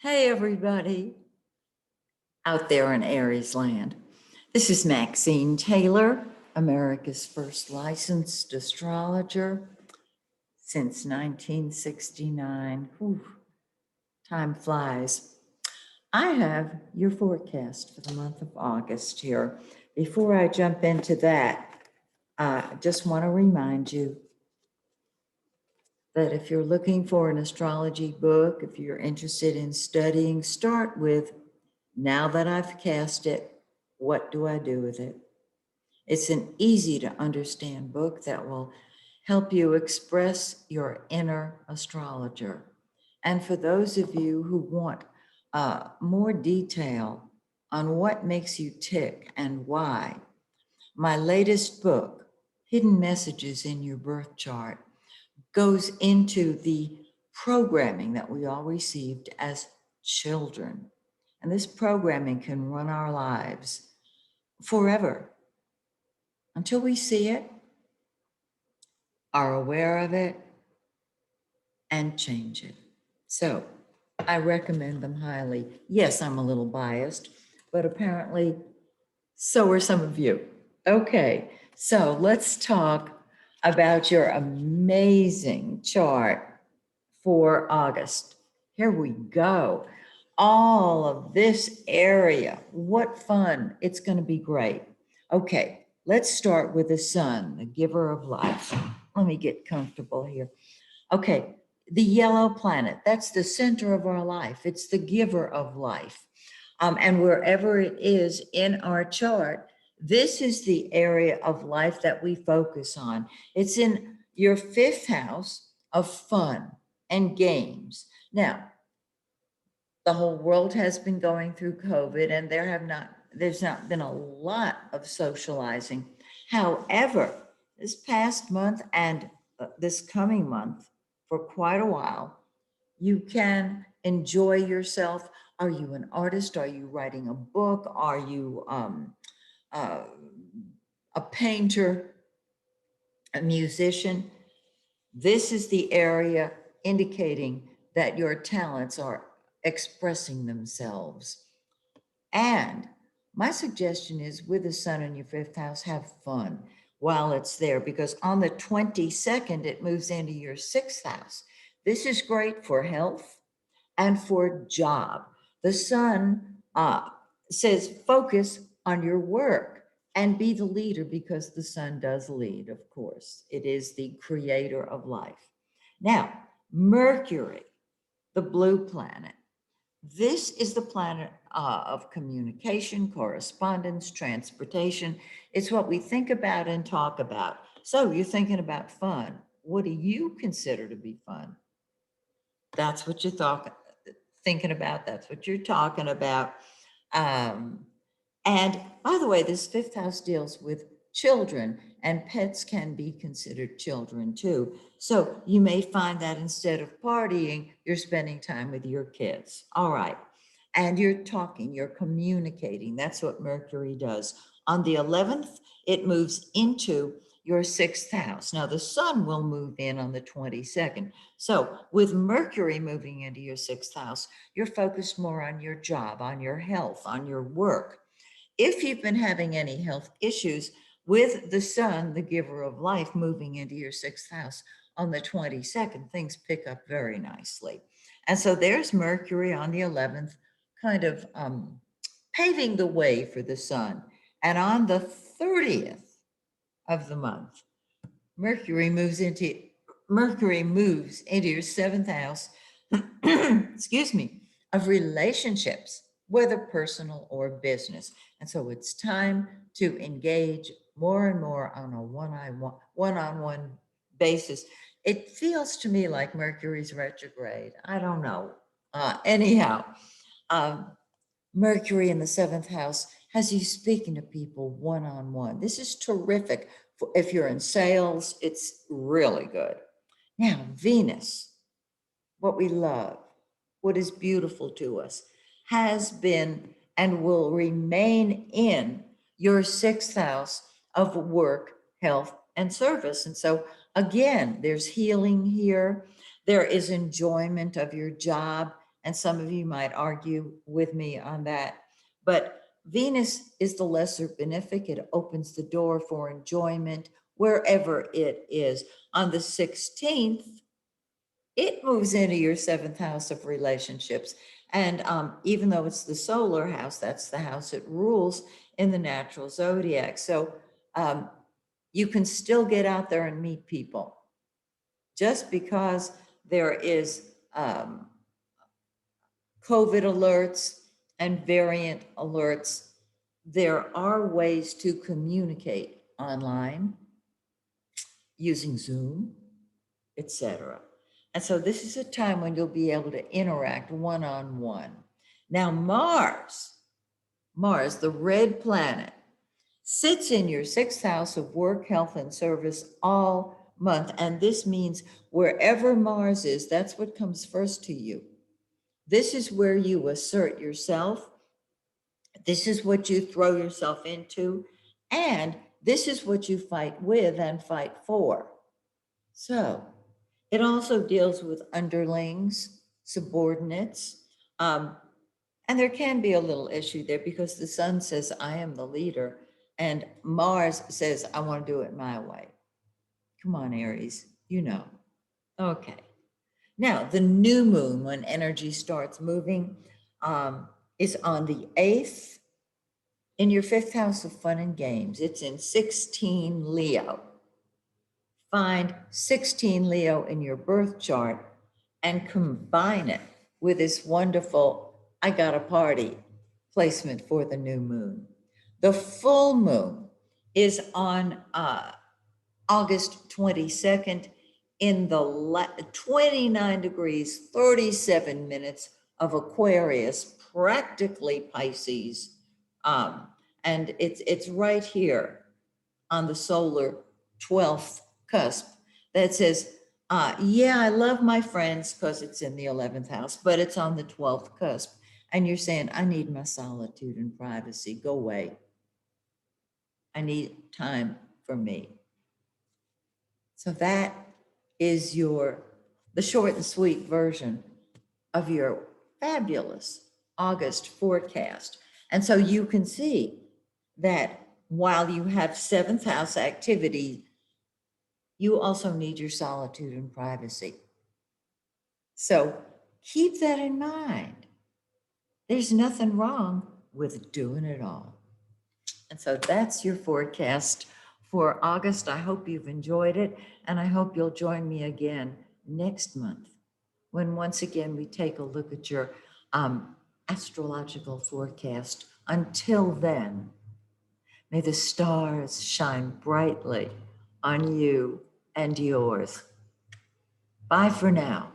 Hey, everybody out there in Aries land. This is Maxine Taylor, America's first licensed astrologer since 1969. Whew, time flies. I have your forecast for the month of August here. Before I jump into that, I just want to remind you that if you're looking for an astrology book, if you're interested in studying, start with Now That I've Cast It, What Do I Do with It? It's an easy to understand book that will help you express your inner astrologer. And for those of you who want more detail on what makes you tick and why, my latest book, Hidden Messages in Your Birth Chart, goes into the programming that we all received as children. And this programming can run our lives forever until we see it, are aware of it, and change it. So I recommend them highly. Yes, I'm a little biased, but apparently so are some of you. Okay, so let's talk about your amazing chart for August. Here we go. All of this area. What fun. It's going to be great. Okay, let's start with the sun, the giver of life. Let me get comfortable here. Okay, the yellow planet, that's the center of our life. It's the giver of life. And wherever it is in our chart, this is the area of life that we focus on. It's in your fifth house of fun and games. Now, the whole world has been going through COVID and there's not been a lot of socializing. However, this past month and this coming month, for quite a while, you can enjoy yourself. Are you an artist? Are you writing a book? Are you uh, a painter, a musician? This is the area indicating that your talents are expressing themselves. And my suggestion is with the sun in your fifth house, have fun while it's there, because on the 22nd, it moves into your sixth house. This is great for health and for job. The sun says focus on your work and be the leader, because the sun does lead, of course. It is the creator of life. Now, Mercury, the blue planet, this is the planet of communication, correspondence, transportation. It's what we think about and talk about. So you're thinking about fun. What do you consider to be fun? That's what you're thinking about. That's what you're talking about. Um, and by the way, this fifth house deals with children, and pets can be considered children too. So you may find that instead of partying, you're spending time with your kids. All right. And you're talking, you're communicating. That's what Mercury does. On the 11th, it moves into your sixth house. Now, the sun will move in on the 22nd. So, with Mercury moving into your sixth house, you're focused more on your job, on your health, on your work. If you've been having any health issues, with the sun, the giver of life, moving into your sixth house on the 22nd, things pick up very nicely. And so there's Mercury on the 11th, kind of paving the way for the sun. And on the 30th of the month, Mercury moves into your seventh house, excuse me, of relationships, whether personal or business. And so it's time to engage more and more on a one-on-one basis. It feels to me like Mercury's retrograde. I don't know. Anyhow, um, Mercury in the seventh house has you speaking to people one on one. This is terrific. If you're in sales, it's really good. Now, Venus, what we love, what is beautiful to us, has been and will remain in your sixth house of work, health, and service. And so, again, there's healing here. There is enjoyment of your job. And some of you might argue with me on that. But Venus is the lesser benefic. It opens the door for enjoyment wherever it is. On the 16th, it moves into your seventh house of relationships. And even though it's the solar house, that's the house it rules in the natural zodiac. So you can still get out there and meet people. Just because there is COVID alerts and variant alerts, there are ways to communicate online using Zoom, etc. And so this is a time when you'll be able to interact one-on-one. Now, Mars, the red planet, sits in your sixth house of work, health, and service all month. And this means wherever Mars is, that's what comes first to you. This is where you assert yourself. This is what you throw yourself into. And this is what you fight with and fight for. So it also deals with underlings, subordinates. And there can be a little issue there because the sun says, I am the leader. And Mars says, I want to do it my way. Come on, Aries, you know. Okay. Now, the new moon, when energy starts moving, is on the 8th in your fifth house of fun and games. It's in 16 Leo. Find 16 Leo in your birth chart and combine it with this wonderful I got a party placement for the new moon. The full moon is on August 22nd in the 29 degrees, 37 minutes of Aquarius, practically Pisces. And it's right here on the solar 12th cusp that says, yeah, I love my friends because it's in the 11th house, but it's on the 12th cusp. And you're saying, I need my solitude and privacy. Go away. I need time for me. So that is the short and sweet version of your fabulous August forecast. And so you can see that while you have seventh house activity, you also need your solitude and privacy. So keep that in mind. There's nothing wrong with doing it all. And so that's your forecast for August. I hope you've enjoyed it, and I hope you'll join me again next month when once again we take a look at your astrological forecast. Until then, may the stars shine brightly on you and yours. Bye for now.